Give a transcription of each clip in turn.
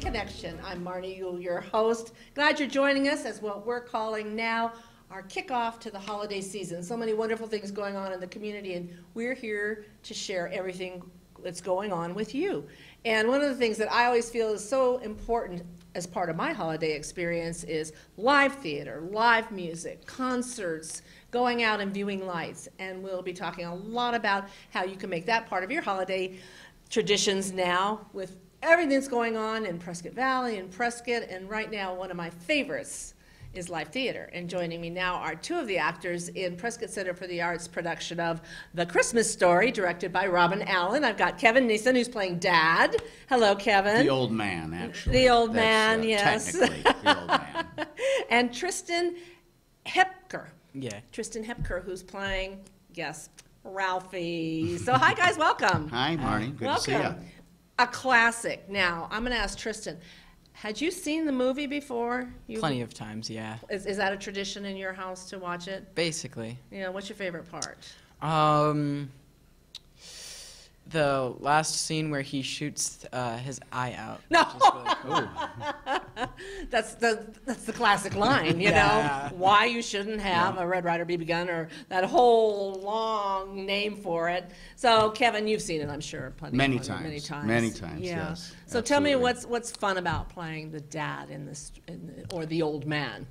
Connection. I'm Marnie Yule, your host. Glad you're joining us as what we're calling now our kickoff to the holiday season. So many wonderful things going on in the community, and we're here to share everything that's going on with you. And one of the things that I always feel is so important as part of my holiday experience is live theater, live music, concerts, going out and viewing lights. And we'll be talking a lot about how you can make that part of your holiday traditions now with everything that's going on in Prescott Valley and Prescott. And right now, one of my favorites is live theater. And joining me now are two of the actors in Prescott Center for the Arts production of The Christmas Story, directed by Robin Allen. I've got Kevin Neeson, who's playing Dad. Hello, Kevin. The old man, actually. The old man, yes. Technically, the old man. And Tristan Hepker. Yeah. Tristan Hepker, who's playing, guess, Ralphie. So hi, guys, welcome. Hi, Marnie. Good Welcome. to see you. A classic. Now, I'm going to ask Tristan, had you seen the movie before? Plenty of times, yeah. Is that a tradition in your house to watch it? Basically. Yeah, what's your favorite part? The last scene where he shoots his eye out. No. Which is really cool. That's the classic line, you Yeah. know, why you shouldn't have a Red Ryder BB gun, or that whole long name for it. So, Kevin, you've seen it, I'm sure, Many Many times. times. Many times, Yeah. yes. So tell me Absolutely. what's fun about playing the dad or the old man?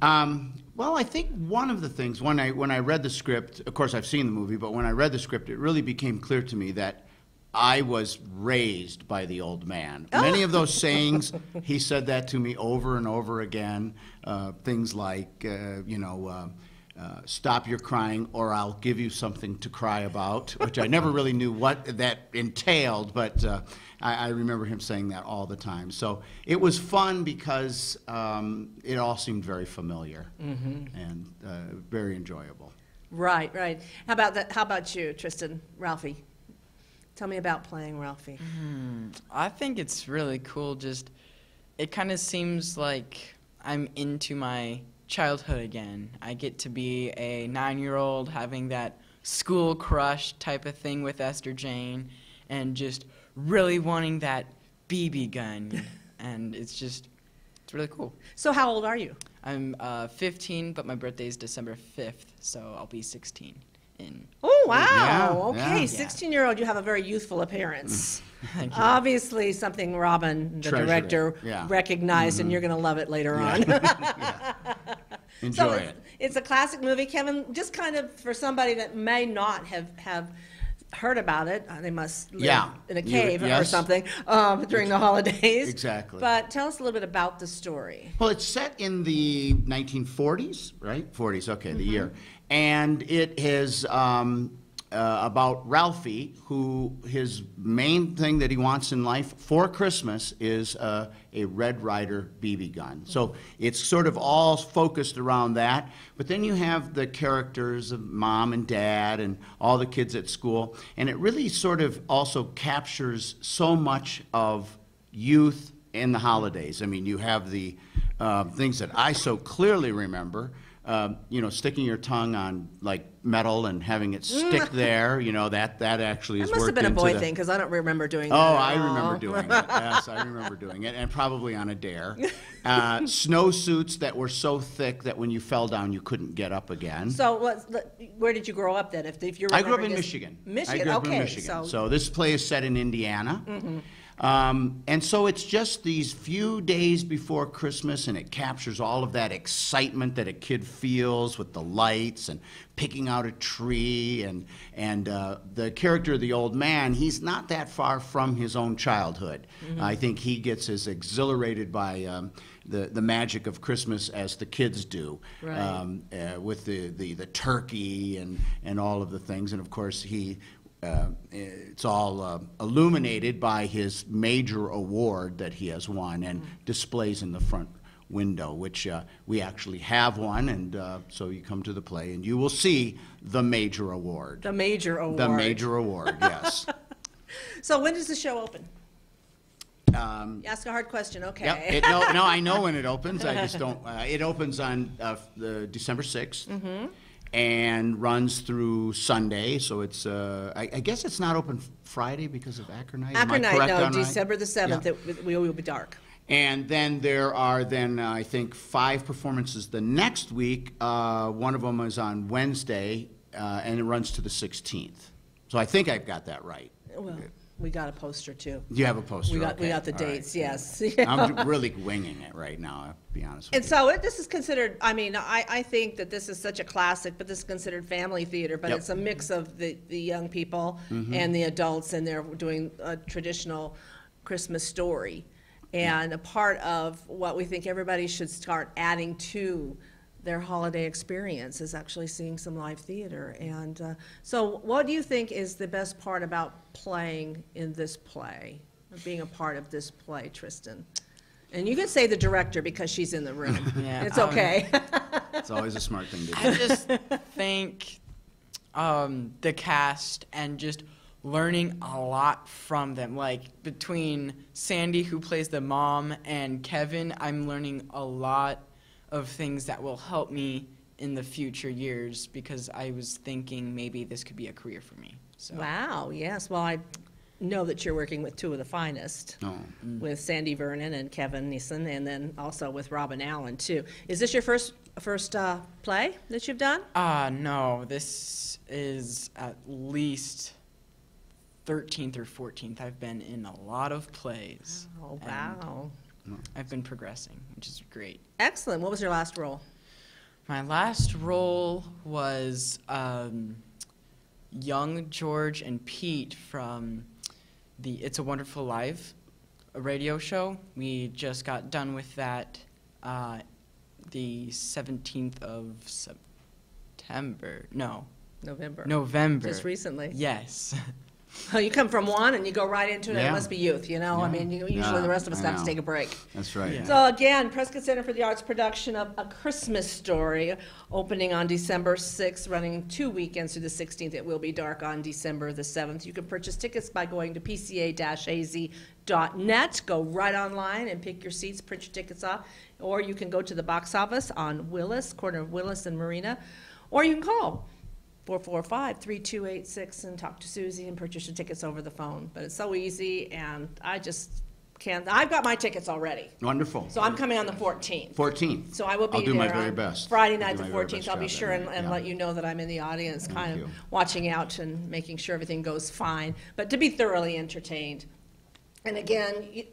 Well, I think one of the things, when I read the script, of course I've seen the movie, but when I read the script, it really became clear to me that I was raised by the old man. Many of those sayings, he said that to me over and over again. Things like, stop your crying or I'll give you something to cry about, which I never really knew what that entailed, but I remember him saying that all the time. So it was fun because it all seemed very familiar and very enjoyable. Right, right. How about you, Tristan, Ralphie? Tell me about playing Ralphie. I think it's really cool. Just, it kind of seems like I'm into my childhood again. I get to be a 9-year-old having that school crush type of thing with Esther Jane and just really wanting that BB gun. And it's really cool. So how old are you? I'm 15, but my birthday is December 5th, so I'll be 16 in. Oh, wow. Yeah, Okay, yeah. 16-year-old, you have a very youthful appearance. Thank you. Obviously, something Robin, the Treasure it. director, Yeah. recognized, and you're going to love it later on. Enjoy So it. it's a classic movie. Kevin, just kind of for somebody that may not have heard about it, they must live in a cave or yes. something during the holidays. Exactly. But tell us a little bit about the story. Well, it's set in the 1940s, right? 40s, okay, the year. And it is about Ralphie, who his main thing that he wants in life for Christmas is a Red Ryder BB gun. So it's sort of all focused around that. But then you have the characters of Mom and Dad and all the kids at school. And it really sort of also captures so much of youth in the holidays. I mean, you have the things that I so clearly remember. Sticking your tongue on like metal and having it stick there, that actually is That must have worked been a into boy the- thing, because I don't remember doing that. Oh, at I all. remember doing it. Yes, I remember doing it, and probably on a dare. Snowsuits that were so thick that when you fell down, you couldn't get up again. So where did you grow up then? If you I grew up in remember Michigan. Michigan, I grew up okay. in Michigan. So So this play is set in Indiana. And so it's just these few days before Christmas, and it captures all of that excitement that a kid feels with the lights and picking out a tree. And the character of the old man, he's not that far from his own childhood. I think he gets as exhilarated by the magic of Christmas as the kids do, Right. with the turkey and all of the things. And of course, it's all illuminated by his major award that he has won and displays in the front window, which we actually have one. And so you come to the play and you will see the major award. the major award. The major award, yes. So when does the show open? You ask a hard question, okay. Yep. No, I know when it opens. I just don't. It opens on the December 6th. And runs through Sunday, so it's, I guess it's not open Friday because of Acker Night. Am I Acker Night, correct no, on that? December the 7th, Yeah. we will be dark. And then there are I think 5 performances the next week. One of them is on Wednesday, and it runs to the 16th. So I think I've got that right. Well, we got a poster too. You have a poster. We got okay. the All dates, right. yes. I'm really winging it right now, I'll be honest with And you. so this is considered, I mean, I think that this is such a classic, but this is considered family theater, but Yep. it's a mix of the young people and the adults, and they're doing a traditional Christmas story. And a part of what we think everybody should start adding to their holiday experience is actually seeing some live theater. And so what do you think is the best part about playing in this play, or being a part of this play, Tristan? And you can say the director because she's in the room. Yeah, It's okay. It's always a smart thing to do. I just think the cast and just learning a lot from them. Like between Sandy, who plays the mom, and Kevin, I'm learning a lot of things that will help me in the future years, because I was thinking maybe this could be a career for me. So. Wow, yes. Well, I know that you're working with two of the finest, Oh. with Sandy Vernon and Kevin Neeson, and then also with Robin Allen, too. Is this your first play that you've done? No, this is at least 13th or 14th. I've been in a lot of plays. Oh, and wow. I've been progressing, which is great. Excellent. What was your last role? My last role was young George and Pete from the It's a Wonderful Life, a radio show. We just got done with that the 17th of September. No, November. November. Just recently. Yes. Oh, you come from one and you go right into it. Yeah. It must be youth, you know? I Yeah. mean, usually Yeah, the rest of us I have to know. take a break. That's right. Yeah. So again, Prescott Center for the Arts production of A Christmas Story, opening on December 6th, running 2 weekends through the 16th. It will be dark on December the 7th. You can purchase tickets by going to pca-az.net. Go right online and pick your seats, print your tickets off. Or you can go to the box office on Willis, corner of Willis and Marina. Or you can call 445-3286 and talk to Susie and purchase your tickets over the phone. But it's so easy, and I just can't. I've got my tickets already. Wonderful. So I'm coming on the 14th. 14th. So I will be I'll do my there very on best. Friday I'll night, do the my very 14th. best I'll be job sure that and night, yeah. let you know that I'm in the audience, Thank kind of you. watching out and making sure everything goes fine, but to be thoroughly entertained. And again,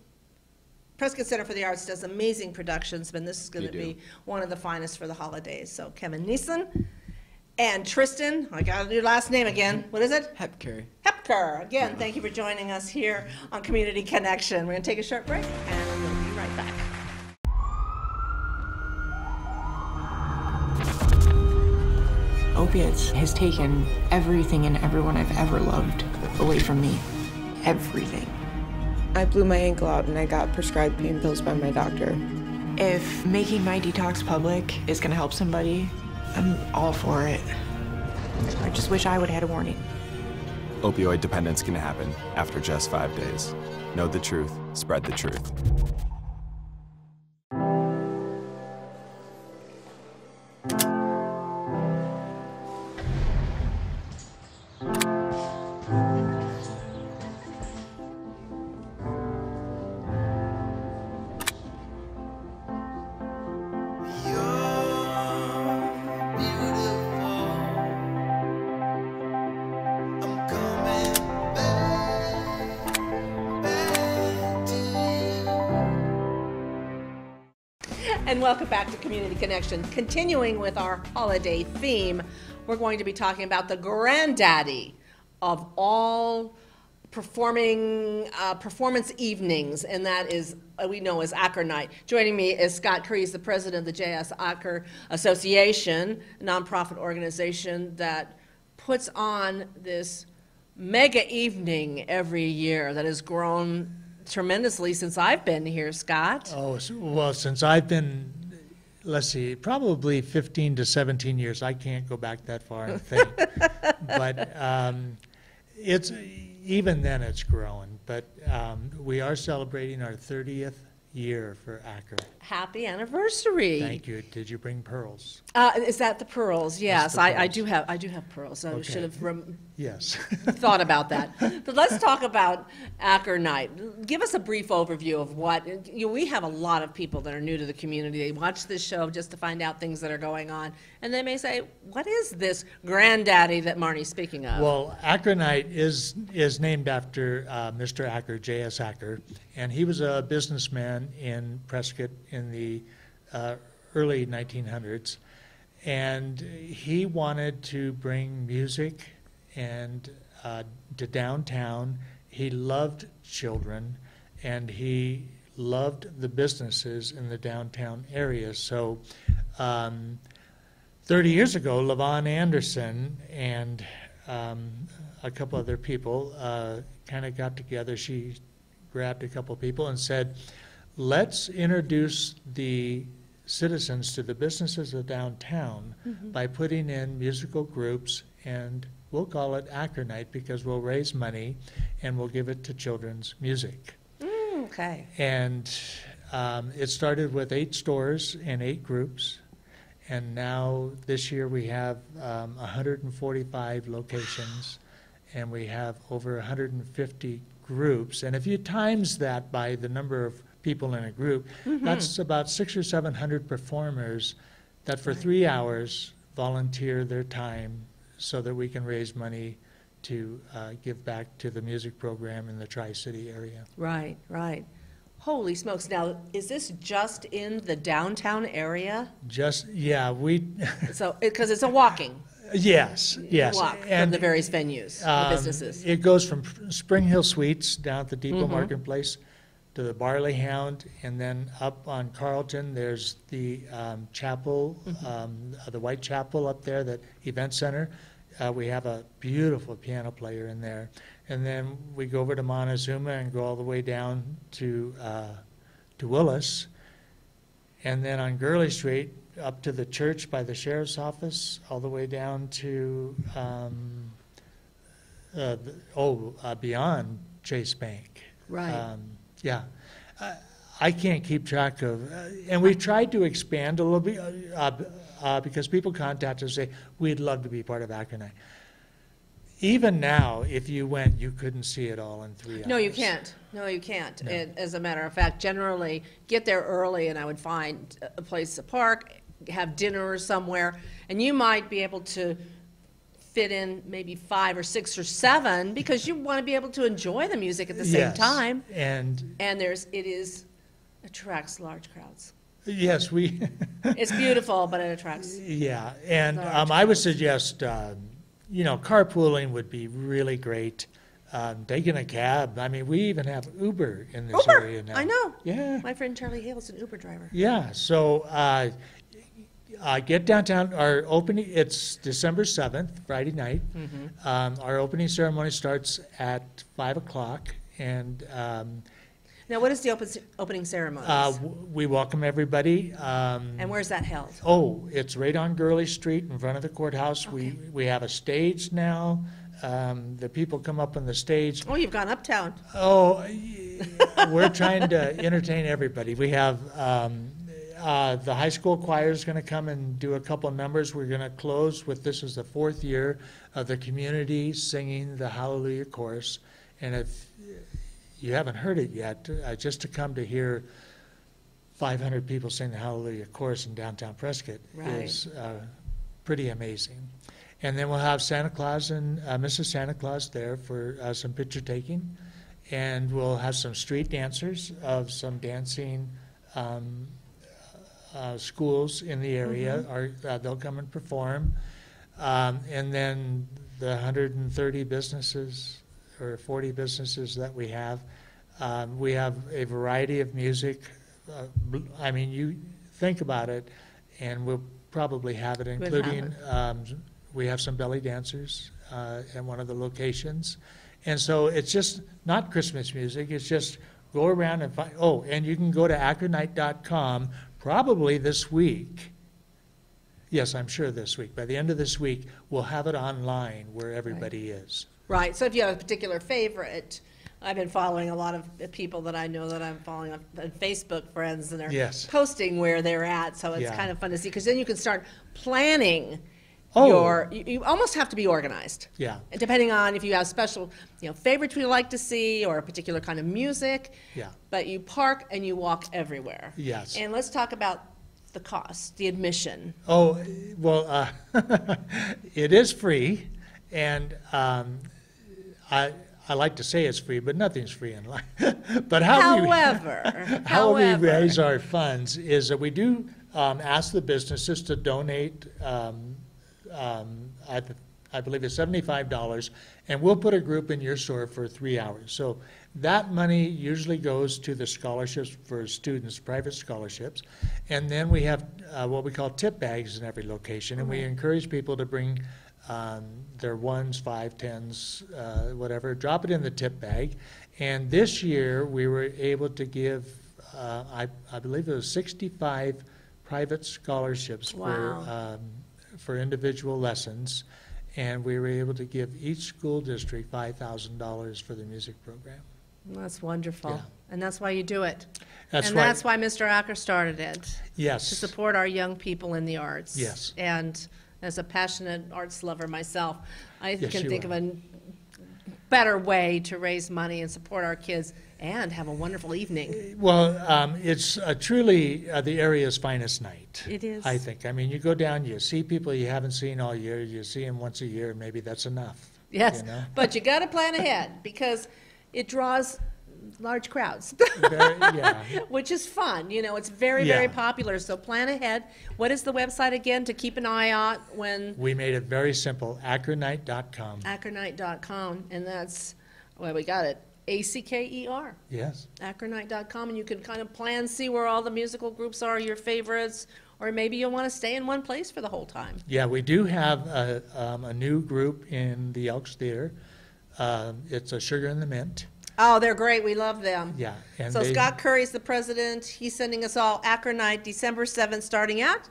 Prescott Center for the Arts does amazing productions, but this is going to They do. be one of the finest for the holidays. So Kevin Neeson and Tristan, I got your last name again. What is it? Hepker. Hepker. Again, thank you for joining us here on Community Connection. We're going to take a short break, and we'll be right back. Opiates has taken everything and everyone I've ever loved away from me. Everything. I blew my ankle out and I got prescribed pain pills by my doctor. If making my detox public is gonna help somebody, I'm all for it. I just wish I would have had a warning. Opioid dependence can happen after just 5 days. Know the truth, spread the truth. And welcome back to Community Connection. Continuing with our holiday theme, we're going to be talking about the granddaddy of all performance evenings, and that is, we know as Acker Night. Joining me is Scott Curry, he's the president of the J.S. Acker Association, a nonprofit organization that puts on this mega evening every year that has grown tremendously since I've been here, Scott. Oh, well, since I've been, let's see, probably 15 to 17 years. I can't go back that far and think. But it's, even then it's grown. But we are celebrating our 30th year for Acker. Happy anniversary. Thank you. Did you bring pearls? Is that the pearls? Yes, the I pearls. do have pearls. I Okay. should have Yes. thought about that. But let's talk about Acker Night. Give us a brief overview of what, we have a lot of people that are new to the community. They watch this show just to find out things that are going on. And they may say, what is this granddaddy that Marnie's speaking of? Well, Acker Night is named after Mr. Acker, J.S. Acker, and he was a businessman in Prescott in the early 1900s. And he wanted to bring music and to downtown. He loved children, and he loved the businesses in the downtown area. So 30 years ago, Levon Anderson and a couple other people kind of got together. She grabbed a couple people and said, let's introduce the citizens to the businesses of downtown by putting in musical groups, and we'll call it Acker Night because we'll raise money and we'll give it to children's music. Okay. And it started with 8 stores and 8 groups, and now this year we have 145 locations, and we have over 150 groups. And if you times that by the number of people in a group, that's about 600 or 700 performers that for 3 hours volunteer their time so that we can raise money to give back to the music program in the Tri-City area. Right, right. Holy smokes. Now, is this just in the downtown area? Just, yeah, we, So, because it's a walking yes, yes. walk from And the various venues, the businesses. it goes from Spring Hill Suites down at the Depot Marketplace to the Barley Hound, and then up on Carlton, there's the chapel, the White Chapel up there, that event center. We have a beautiful piano player in there. And then we go over to Montezuma and go all the way down to Willis. And then on Gurley Street, up to the church by the sheriff's office, all the way down to, beyond Chase Bank. Right. Yeah. I can't keep track of, and we've tried to expand a little bit because people contact us and say, we'd love to be part of Acker Night. Even now, if you went, you couldn't see it all in 3 hours. No, you can't. No, you can't. No. And as a matter of fact, generally, get there early and I would find a place to park, have dinner somewhere, and you might be able to fit in maybe 5 or 6 or 7 because you want to be able to enjoy the music at the same Yes. time. And And attracts large crowds. yes, we, It's beautiful, but it attracts. yeah. And Large I would suggest, carpooling would be really great. Taking a cab. I mean, we even have Uber in this area Uber, now. I know. Yeah. My friend Charlie Hale's an Uber driver. Yeah, so get downtown. Our opening, it's December 7th, Friday night. Our opening ceremony starts at 5 o'clock, and Now, what is the opening ceremony? we welcome everybody. And where's that held? Oh, it's right on Gurley Street in front of the courthouse. Okay. We have a stage now. The people come up on the stage. Oh, you've gone uptown. Oh, we're trying to entertain everybody. We have the high school choir is going to come and do a couple of numbers. We're going to close with, this is the 4th year of the community singing the Hallelujah Chorus. And if you haven't heard it yet, just to come to hear 500 people sing the Hallelujah Chorus in downtown Prescott Right. is pretty amazing. And then we'll have Santa Claus and Mrs. Santa Claus there for some picture taking. And we'll have some street dancers of some dancing schools in the area. They'll come and perform. And then the 130 businesses or 40 businesses that we have a variety of music. I mean, you think about it, and we'll probably have it, We'll have including, we have some belly dancers at one of the locations. And so it's just not Christmas music, it's just go around and find, and you can go to ackernight.com probably this week. Yes, I'm sure this week. By the end of this week, we'll have it online where everybody is. Right, so if you have a particular favorite, I've been following a lot of people that I know that I'm following on Facebook friends, and they're Yes. posting where they're at, so it's Yeah. kind of fun to see, because then you can start planning Oh. you almost have to be organized. Yeah. Depending on if you have special, favorites we like to see or a particular kind of music. Yeah. But you park and you walk everywhere. Yes. And let's talk about the cost, the admission. Oh, well, it is free, and I like to say it's free, but nothing's free in life. But how we raise our funds is that we do ask the businesses to donate. I believe it's $75, and we'll put a group in your store for 3 hours. So that money usually goes to the scholarships for students, private scholarships. And then we have what we call tip bags in every location, and we encourage people to bring their 1s, 5, 10s, whatever, drop it in the tip bag. And this year, we were able to give, I believe it was 65 private scholarships for individual lessons. And we were able to give each school district $5,000 for the music program. That's wonderful. Yeah. And that's why you do it. That's That's why Mr. Acker started it. Yes. To support our young people in the arts. Yes. And as a passionate arts lover myself, I Yes, can you think are. of a better way to raise money and support our kids and have a wonderful evening. Well, it's truly the area's finest night. It is. I think. I mean, you go down, you see people you haven't seen all year, you see them once a year, maybe that's enough. Yes, you know? but you got to plan ahead because it draws large crowds, Yeah. which is fun. It's very, Yeah. very popular. So plan ahead. What is the website again to keep an eye out when? We made it very simple, ackernight.com. Ackernight.com, and that's, well, we got it, ACKER, Yes. ackernight.com, and you can kind of plan, see where all the musical groups are, your favorites, or maybe you'll want to stay in one place for the whole time. Yeah, we do have a new group in the Elks Theater. It's a Sugar and the Mint. Oh, they're great. We love them. Yeah. And So Scott Curry's the president. He's sending us all Acker Night, December 7th, starting at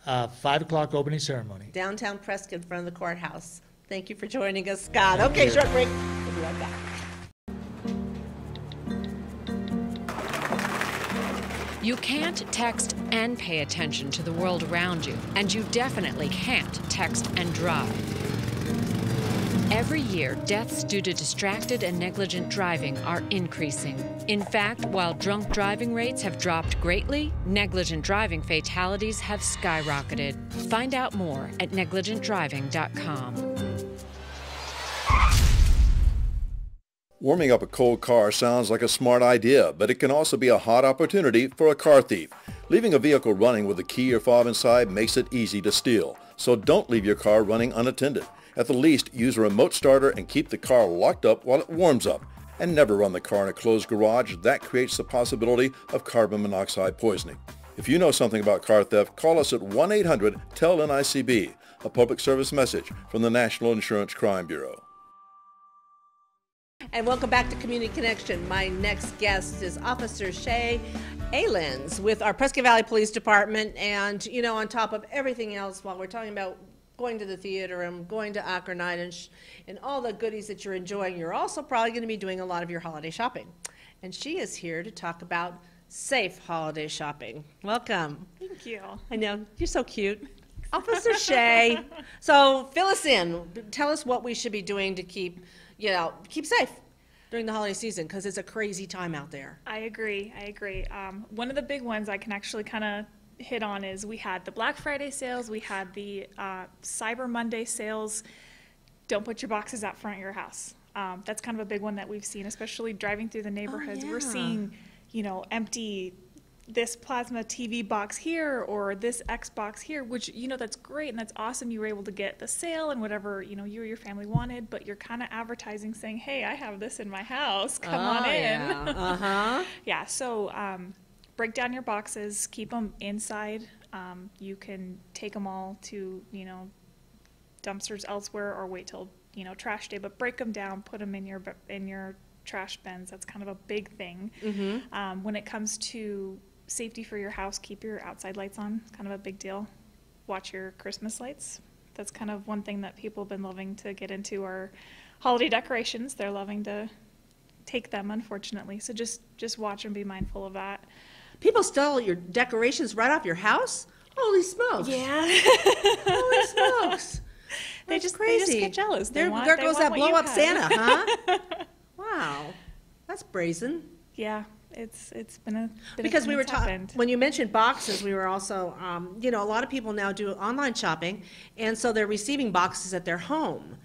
5 o'clock opening ceremony. downtown Prescott in front of the courthouse. Thank you for joining us, Scott. Okay, short break. We'll be right back. You can't text and pay attention to the world around you, and you definitely can't text and drive. Every year, deaths due to distracted and negligent driving are increasing. In fact, while drunk driving rates have dropped greatly, negligent driving fatalities have skyrocketed. Find out more at negligentdriving.com. Warming up a cold car sounds like a smart idea, but it can also be a hot opportunity for a car thief. Leaving a vehicle running with a key or fob inside makes it easy to steal. So don't leave your car running unattended. At the least, use a remote starter and keep the car locked up while it warms up. And never run the car in a closed garage. That creates the possibility of carbon monoxide poisoning. If you know something about car theft, call us at 1-800-TEL-NICB, a public service message from the National Insurance Crime Bureau. And welcome back to Community Connection. My next guest is Officer Shay Alens with our Prescott Valley Police Department. And, on top of everything else, while we're talking about going to the theater and going to Acker Night and all the goodies that you're enjoying, you're also probably going to be doing a lot of your holiday shopping. And she is here to talk about safe holiday shopping. Welcome. Thank you. I know, you're so cute. Officer Shay. So fill us in. Tell us what we should be doing to keep safe during the holiday season, because it's a crazy time out there. I agree. One of the big ones I can actually kind of hit on is we had the Black Friday sales, we had the Cyber Monday sales. Don't put your boxes out front of your house. That's kind of a big one that we've seen, especially driving through the neighborhoods. Oh, yeah. We're seeing, empty this plasma TV box here or this Xbox here, which, that's great and that's awesome. You were able to get the sale and whatever, you or your family wanted, but you're kind of advertising saying, hey, I have this in my house. Come on in. Yeah. Uh-huh. Yeah, so break down your boxes, keep them inside. You can take them all to, dumpsters elsewhere or wait till, trash day, but break them down, put them in your trash bins. That's kind of a big thing. Mm-hmm. When it comes to safety for your house, keep your outside lights on. It's kind of a big deal. Watch your Christmas lights. That's kind of one thing that people have been loving to get into are holiday decorations. They're loving to take them, unfortunately. So just watch and be mindful of that. People steal your decorations right off your house? Holy smokes. Yeah. Holy smokes. They That's just crazy. get jealous. There goes that blow up Santa, huh? Wow. That's brazen. Yeah, it's been a Because we were talking talking, when you mentioned boxes, we were also, you know, a lot of people now do online shopping, and so they're receiving boxes at their home.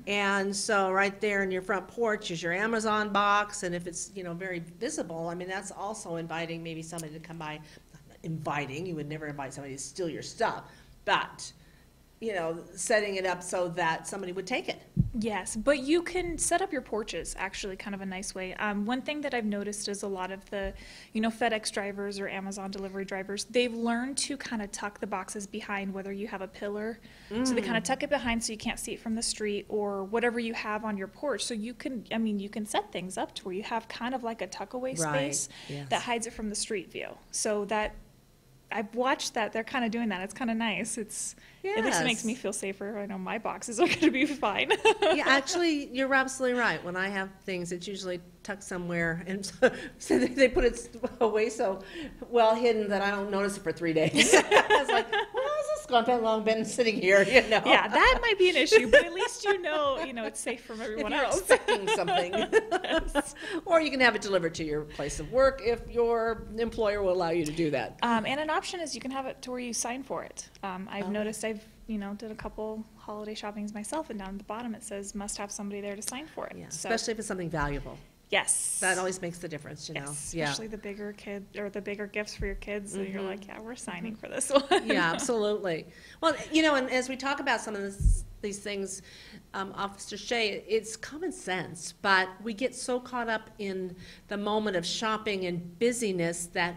And so right there in your front porch is your Amazon box, and if it's, you know, very visible, I mean, that's also inviting maybe somebody to come by. Inviting, you would never invite somebody to steal your stuff, but, you know, setting it up so that somebody would take it. Yes, but you can set up your porches, actually, kind of a nice way. One thing that I've noticed is a lot of the, you know, FedEx drivers or Amazon delivery drivers, they've learned to kind of tuck the boxes behind, whether you have a pillar. So they kind of tuck it behind so you can't see it from the street, or whatever you have on your porch. So you can, I mean, you can set things up to where you have kind of like a tuck-away space that hides it from the street view. So that, I've watched that. They're kind of doing that. It's kind of nice. It's at least it makes me feel safer. I know my boxes are going to be fine. Yeah, actually, you're absolutely right. When I have things, it's usually tucked somewhere, and so they put it away so well hidden that I don't notice it for 3 days. I was like, well, how's this gone long been sitting here? You know. Yeah, that might be an issue, but at least you know it's safe from everyone if you're else. expecting something. Or you can have it delivered to your place of work if your employer will allow you to do that. And an option is you can have it to where you sign for it. I've noticed I've did a couple holiday shoppings myself, and down at the bottom it says must have somebody there to sign for it. Yeah, So, especially if it's something valuable. yes. That always makes the difference, you know. Yes, Yeah. especially the bigger kid or the bigger gifts for your kids. So you're like, yeah, we're signing for this one. Yeah, absolutely. Well, you know, and as we talk about some of these things, Officer Shea, it's common sense, but we get so caught up in the moment of shopping and busyness that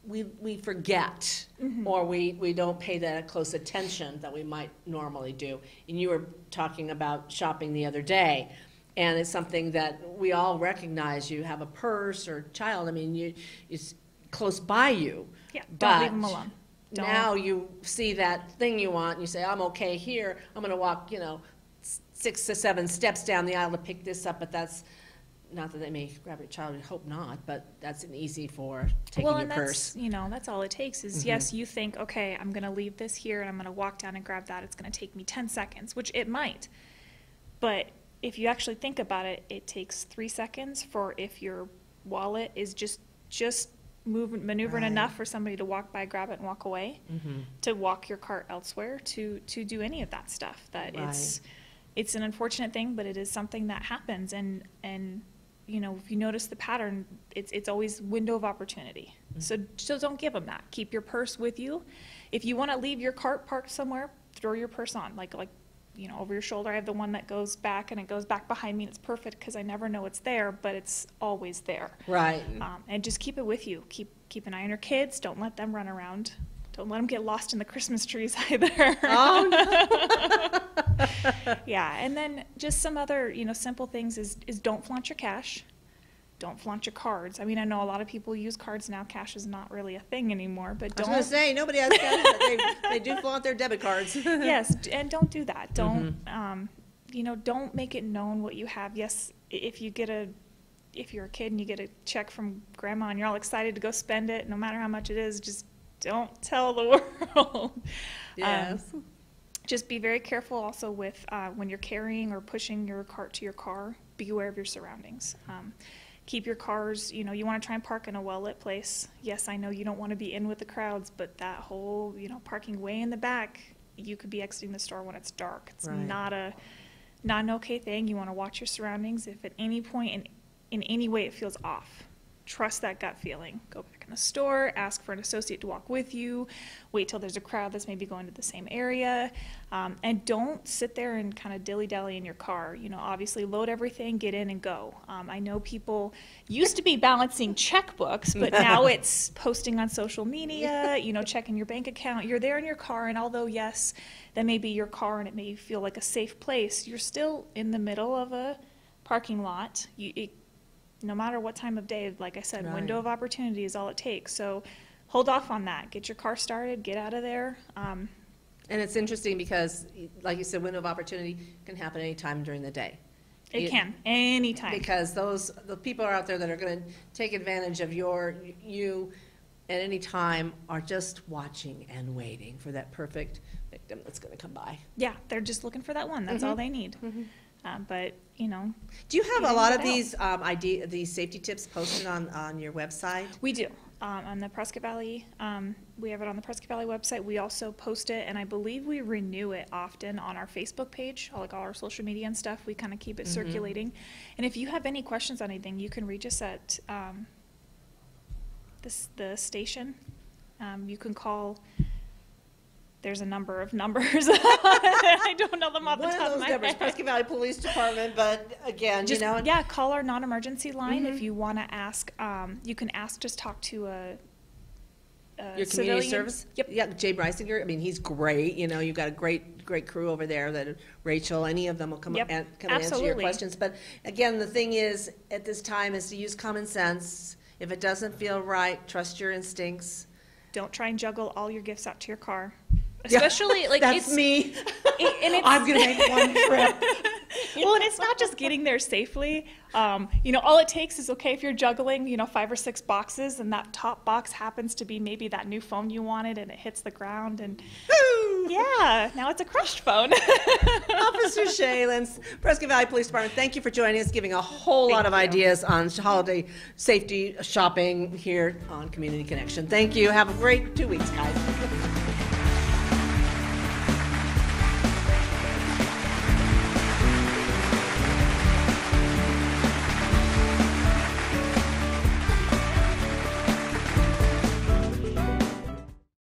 we forget, or we don't pay that close attention that we might normally do. And you were talking about shopping the other day, and it's something that we all recognize. You have a purse or child, I mean, it's close by you. Yeah, don't but leave them alone. Don't. Now you see that thing you want, and you say, I'm okay here. I'm going to walk, 6 to 7 steps down the aisle to pick this up, but that's, not that they may grab your child, I hope not, but that's an easy for taking Well, your and purse. that's all it takes is, yes, you think, okay, I'm going to leave this here and I'm going to walk down and grab that. It's going to take me 10 seconds, which it might. But if you actually think about it, it takes 3 seconds for if your wallet is just maneuvering enough for somebody to walk by, grab it, and walk away, to walk your cart elsewhere, to do any of that stuff. That it's an unfortunate thing, but it is something that happens. And if you notice the pattern, it's always window of opportunity. So don't give them that. Keep your purse with you. If you want to leave your cart parked somewhere, throw your purse on, like over your shoulder. I have the one that goes back, and it goes back behind me, and it's perfect because I never know it's there, but it's always there. Right. And just keep it with you. Keep an eye on your kids. Don't let them run around. Don't let them get lost in the Christmas trees either. Oh, no. Yeah, and then just some other, simple things is don't flaunt your cash. Don't flaunt your cards. I mean, I know a lot of people use cards now. Cash is not really a thing anymore, but don't. I was going to say, nobody has cash, but they do flaunt their debit cards. Yes, and don't do that. Don't, don't make it known what you have. Yes, if you're a kid and you get a check from grandma and you're all excited to go spend it, no matter how much it is, just don't tell the world. Yes. Just be very careful also with when you're carrying or pushing your cart to your car. Be aware of your surroundings. Keep your cars, you want to try and park in a well-lit place. Yes, I know you don't want to be in with the crowds, but that whole, parking way in the back, you could be exiting the store when it's dark. It's not an okay thing. You want to watch your surroundings. If at any point in any way it feels off, trust that gut feeling. Go back in the store, ask for an associate to walk with you, wait till there's a crowd that's maybe going to the same area, and don't sit there and kind of dilly-dally in your car. Obviously load everything, get in and go. I know people used to be balancing checkbooks, but now it's posting on social media, checking your bank account. You're there in your car, and although, yes, that may be your car and it may feel like a safe place, you're still in the middle of a parking lot. No matter what time of day, like I said, window of opportunity is all it takes. So hold off on that. Get your car started. Get out of there. And it's interesting because, like you said, window of opportunity can happen any time during the day. It can, anytime. Because the people are out there that are going to take advantage of you at any time are just watching and waiting for that perfect victim that's going to come by. Yeah, they're just looking for that one. That's all they need. But, you know. Do you have you a lot of can these safety tips posted on your website? We do. On the Prescott Valley, we have it on the Prescott Valley website. We also post it, and I believe we renew it often on our Facebook page, like all our social media and stuff. We kind of keep it circulating. And if you have any questions on anything, you can reach us at the station. You can call. There's a number of numbers. I don't know them off the top of my numbers, head. Prescott Valley Police Department, but again, Just, you know. yeah, call our non-emergency line if you want to ask. You can ask, just talk to a Your community civilian. service? Yep. Yeah, Jay Brysinger, I mean, he's great, you know, you've got a great crew over there, that Rachel, any of them will come Yep, and come and answer your absolutely. questions. But again, the thing is, at this time, is to use common sense. If it doesn't feel right, trust your instincts. Don't try and juggle all your gifts out to your car. Yeah, Especially, like, that's it's me. and it's, I'm gonna make one trip. well, and it's not just getting there safely. You know, all it takes is, okay, if you're juggling, you know, 5 or 6 boxes, and that top box happens to be maybe that new phone you wanted, and it hits the ground, and yeah, now it's a crushed phone. Officer Shaylens, Prescott Valley Police Department, thank you for joining us, giving a whole lot of ideas on holiday safety shopping here on Community Connection. Thank you. Have a great 2 weeks, guys.